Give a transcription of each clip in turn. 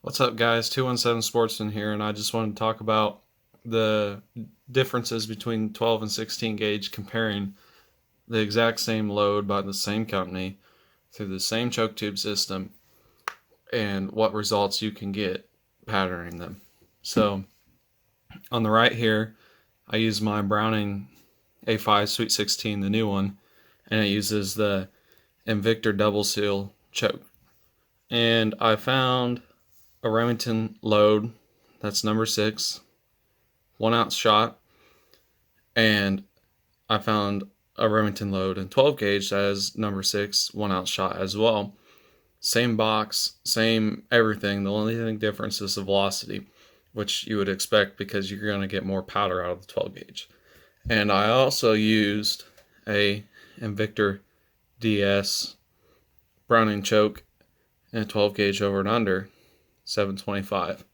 What's up, guys? 217 Sportsman here, and I just wanted to talk about the differences between 12 and 16 gauge, comparing the exact same load by the same company through the same choke tube system and what results you can get patterning them. So, on the right here, I use my Browning A5 Sweet 16, the new one, and it uses the Invector double seal choke. And I found a Remington load that's number 6, 1 ounce shot, and I found a Remington load in 12 gauge as number 6, 1 ounce shot as well. Same box, same everything. The only thing difference is the velocity, which you would expect because you're going to get more powder out of the 12 gauge. And I also used a Invector DS Browning choke and 12 gauge over and under 725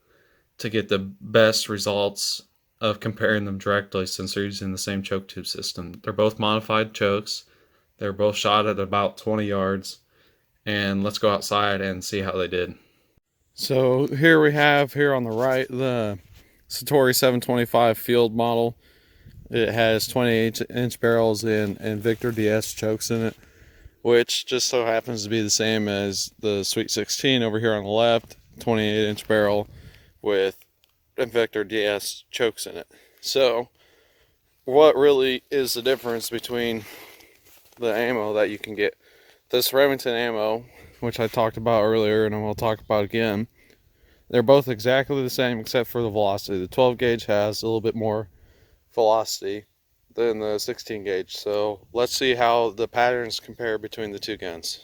to get the best results of comparing them directly, since they're using the same choke tube system. They're both modified chokes. They're both shot at about 20 yards. And let's go outside and see how they did. So here we have here on the right the Citori 725 field model. It has 28-inch barrels and Invector DS chokes in it, which just so happens to be the same as the Sweet 16 over here on the left, 28-inch barrel with Invector DS chokes in it. So what really is the difference between the ammo that you can get? This Remington ammo, which I talked about earlier and I will talk about again, they're both exactly the same except for the velocity. The 12 gauge has a little bit more velocity than the 16 gauge. So let's see how the patterns compare between the two guns.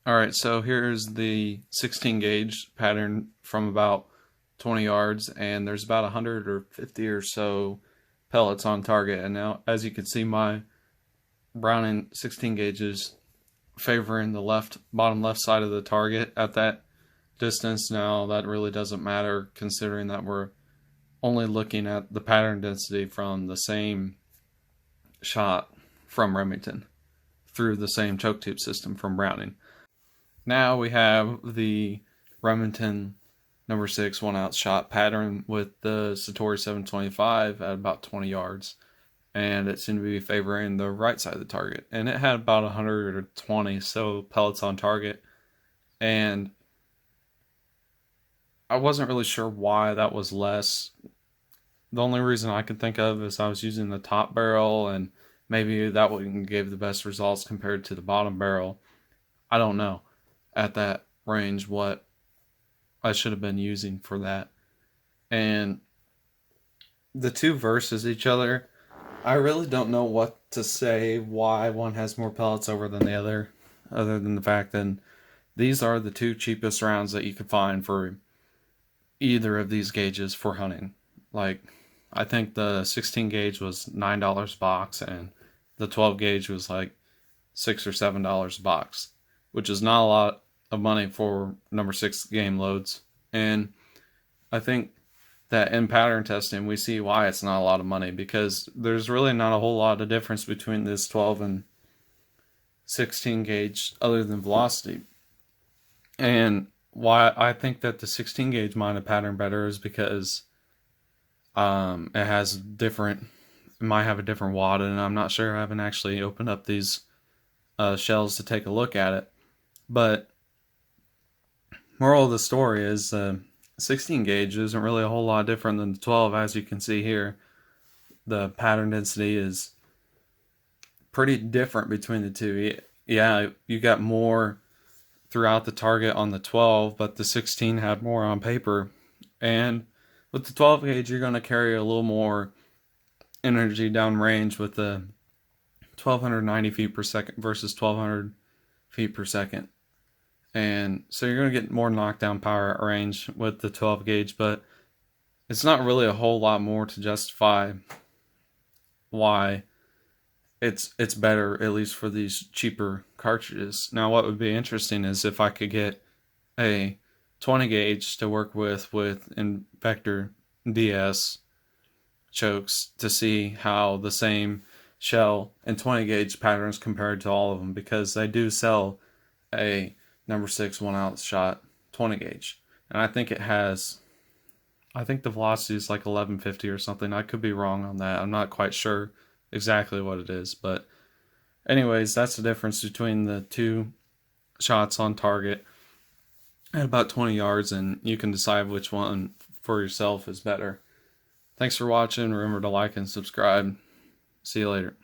Alright, so here's the 16 gauge pattern from about 20 yards, and there's about 150 or so pellets on target. And now, as you can see, my Browning 16 gauge is favoring the bottom left side of the target at that distance. Now, that really doesn't matter considering that we're only looking at the pattern density from the same shot from Remington through the same choke tube system from Browning. Now we have the Remington number 6 1 ounce shot pattern with the Citori 725 at about 20 yards, and it seemed to be favoring the right side of the target, and it had about 120 so pellets on target, and I wasn't really sure why that was less. The only reason I could think of is I was using the top barrel, and maybe that one gave the best results compared to the bottom barrel. I don't know at that range what I should have been using for that. And the two versus each other, I really don't know what to say why one has more pellets over than the other than the fact that these are the two cheapest rounds that you could find for either of these gauges for hunting. Like, I think the 16 gauge was $9 a box, and the 12 gauge was like $6 or $7 a box, which is not a lot of money for number 6 game loads. And I think that in pattern testing we see why it's not a lot of money, because there's really not a whole lot of difference between this 12 and 16 gauge other than velocity. And why I think that the 16 gauge might have patterned better is because It has different, it might have a different wad, and I'm not sure. I haven't actually opened up these shells to take a look at it. But moral of the story is 16 gauge isn't really a whole lot different than the 12, as you can see here. The pattern density is pretty different between the two. Yeah, you got more throughout the target on the 12, but the 16 had more on paper. And with the 12 gauge, you're going to carry a little more energy downrange with the 1290 feet per second versus 1200 feet per second. And so you're going to get more knockdown power at range with the 12 gauge, but it's not really a whole lot more to justify why it's better, at least for these cheaper cartridges. Now, what would be interesting is if I could get a 20 gauge to work with Invector DS chokes to see how the same shell and 20 gauge patterns compared to all of them, because they do sell a number 6 1/8 shot 20 gauge, and I think the velocity is like 1150 or something. I could be wrong on that. I'm not quite sure exactly what it is, but anyways, that's the difference between the two shots on target at about 20 yards, and you can decide which one for yourself is better. Thanks for watching. Remember to like and subscribe. See you later.